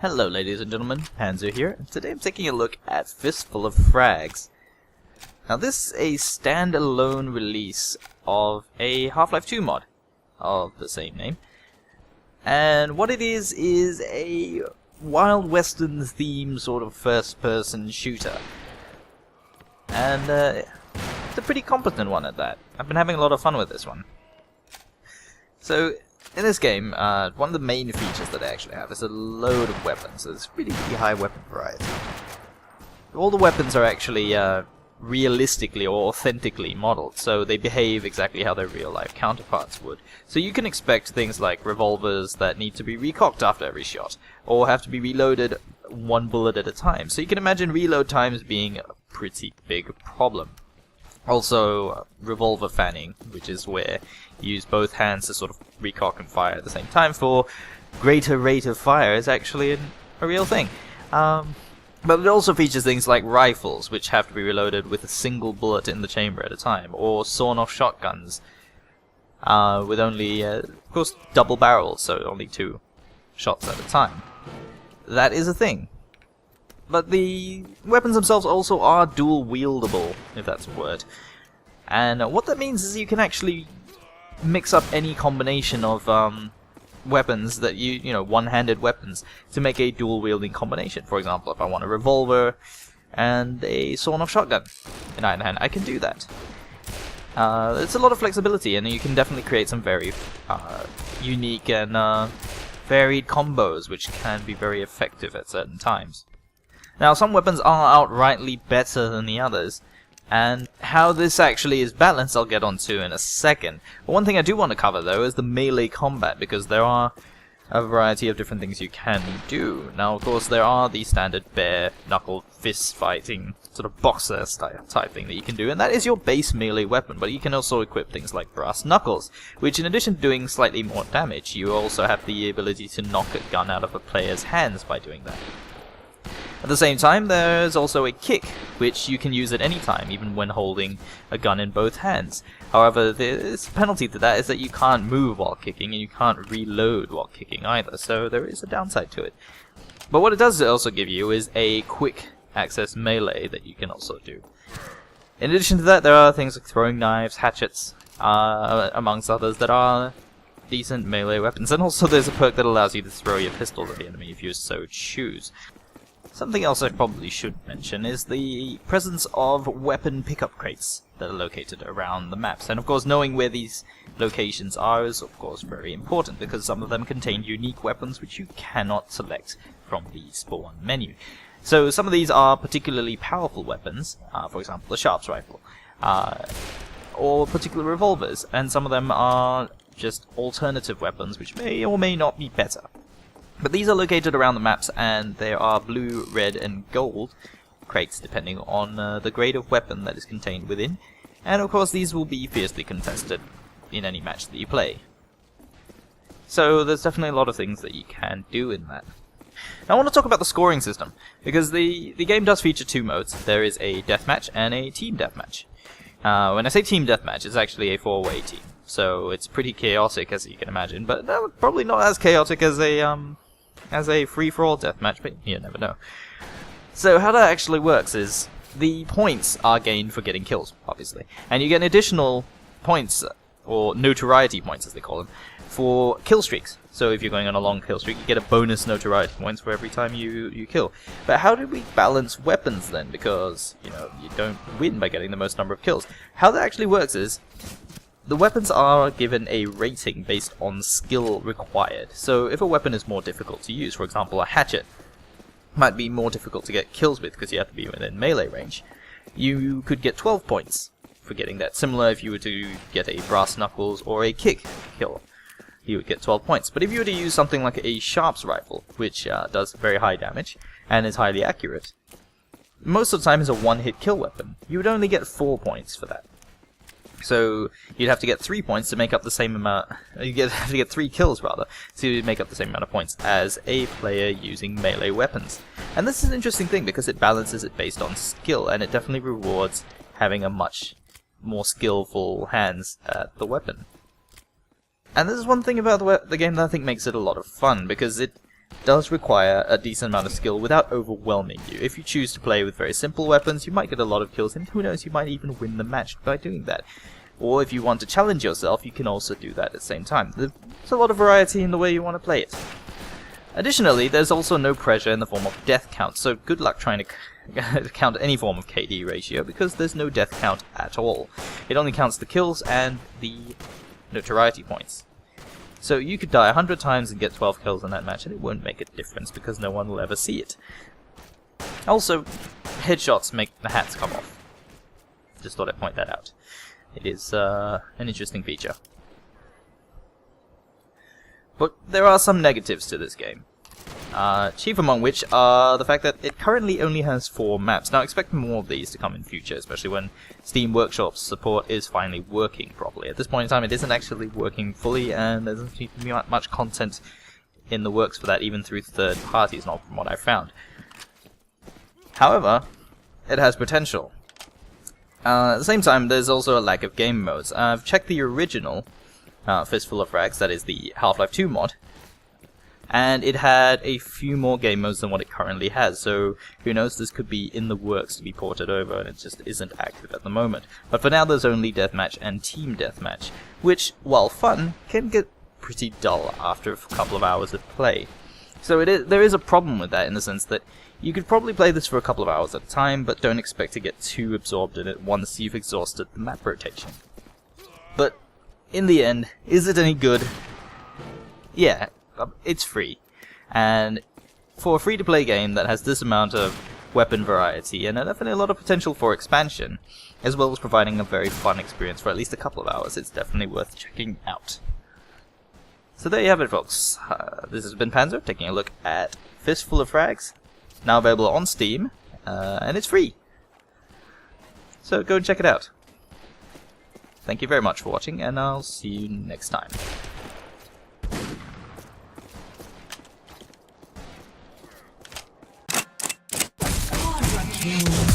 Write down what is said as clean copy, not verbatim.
Hello ladies and gentlemen, Panzer here, and today I'm taking a look at Fistful of Frags. Now this is a standalone release of a Half-Life 2 mod of the same name. And what it is a Wild Western themed sort of first-person shooter. And it's a pretty competent one at that. I've been having a lot of fun with this one. So, in this game, one of the main features that I actually have is a load of weapons. There's really high weapon variety. All the weapons are actually realistically or authentically modeled, so they behave exactly how their real-life counterparts would. So you can expect things like revolvers that need to be recocked after every shot, or have to be reloaded one bullet at a time. So you can imagine reload times being a pretty big problem. Also, revolver fanning, which is where you use both hands to sort of recock and fire at the same time for greater rate of fire, is actually a real thing. But it also features things like rifles, which have to be reloaded with a single bullet in the chamber at a time, or sawn-off shotguns, with only, of course, double barrels, so only 2 shots at a time. That is a thing. But the weapons themselves also are dual-wieldable, if that's a word. And what that means is you can actually mix up any combination of weapons that you know, one-handed weapons, to make a dual-wielding combination. For example, if I want a revolver and a sawn-off shotgun in either hand, I can do that. It's a lot of flexibility, and you can definitely create some very unique and varied combos, which can be very effective at certain times. Now, some weapons are outrightly better than the others, and how this actually is balanced I'll get onto in a second. But one thing I do want to cover, though, is the melee combat, because there are a variety of different things you can do. Now, of course, there are the standard bare-knuckle fist-fighting, sort of boxer type thing that you can do, and that is your base melee weapon, but you can also equip things like brass knuckles, which in addition to doing slightly more damage, you also have the ability to knock a gun out of a player's hands by doing that. At the same time, there's also a kick, which you can use at any time, even when holding a gun in both hands. However, there's a penalty to that, is that you can't move while kicking, and you can't reload while kicking either, so there is a downside to it. But what it does also give you is a quick access melee that you can also do. In addition to that, there are things like throwing knives, hatchets, amongst others, that are decent melee weapons, and also there's a perk that allows you to throw your pistol at the enemy if you so choose. Something else I probably should mention is the presence of weapon pickup crates that are located around the maps. And of course, knowing where these locations are is of course very important, because some of them contain unique weapons which you cannot select from the spawn menu. So some of these are particularly powerful weapons, for example the Sharps rifle, or particular revolvers, and some of them are just alternative weapons which may or may not be better. But these are located around the maps, and there are blue, red, and gold crates depending on the grade of weapon that is contained within. And of course these will be fiercely contested in any match that you play. So there's definitely a lot of things that you can do in that. Now I want to talk about the scoring system, because the game does feature 2 modes. There is a deathmatch and a team deathmatch. When I say team deathmatch, it's actually a 4-way team. So it's pretty chaotic, as you can imagine, but probably not as chaotic as a free-for-all deathmatch, but you never know. So how that actually works is the points are gained for getting kills, obviously, and you get additional points, or notoriety points as they call them, for kill streaks. So if you're going on a long kill streak, you get a bonus notoriety points for every time you kill. But how do we balance weapons then? Because, you know, you don't win by getting the most number of kills. How that actually works is the weapons are given a rating based on skill required. So if a weapon is more difficult to use, for example a hatchet might be more difficult to get kills with because you have to be within melee range, you could get 12 points for getting that. Similar if you were to get a brass knuckles or a kick kill, you would get 12 points. But if you were to use something like a Sharps rifle, which does very high damage and is highly accurate, most of the time is a one-hit kill weapon, you would only get 4 points for that. So you'd have to get 3 points to make up the same amount. Have to get 3 kills rather to make up the same amount of points as a player using melee weapons. And this is an interesting thing because it balances it based on skill, and it definitely rewards having a much more skillful hands at the weapon. And this is one thing about the game that I think makes it a lot of fun, because it does require a decent amount of skill without overwhelming you. If you choose to play with very simple weapons, you might get a lot of kills, and who knows, you might even win the match by doing that. Or if you want to challenge yourself, you can also do that at the same time. There's a lot of variety in the way you want to play it. Additionally, there's also no pressure in the form of death count, so good luck trying to count any form of KD ratio, because there's no death count at all. It only counts the kills and the notoriety points. So you could die 100 times and get 12 kills in that match, and it won't make a difference because no one will ever see it. Also, headshots make the hats come off. Just thought I'd point that out. It is an interesting feature. But there are some negatives to this game. Chief among which are the fact that it currently only has 4 maps. Now expect more of these to come in future, especially when Steam Workshop's support is finally working properly. At this point in time it isn't actually working fully, and there doesn't seem to be much content in the works for that, even through third parties, not from what I've found. However, it has potential. At the same time, there's also a lack of game modes. I've checked the original Fistful of Frags, that is the Half-Life 2 mod, and it had a few more game modes than what it currently has, so who knows, this could be in the works to be ported over, and it just isn't active at the moment. But for now there's only Deathmatch and Team Deathmatch, which, while fun, can get pretty dull after a couple of hours of play. So there is a problem with that, in the sense that you could probably play this for a couple of hours at a time, but don't expect to get too absorbed in it once you've exhausted the map rotation. But in the end, is it any good? Yeah. It's free, and for a free-to-play game that has this amount of weapon variety and definitely a lot of potential for expansion, as well as providing a very fun experience for at least a couple of hours, it's definitely worth checking out. So there you have it, folks. This has been Panzer, taking a look at Fistful of Frags, now available on Steam, and it's free. So go and check it out. Thank you very much for watching, and I'll see you next time. Kill.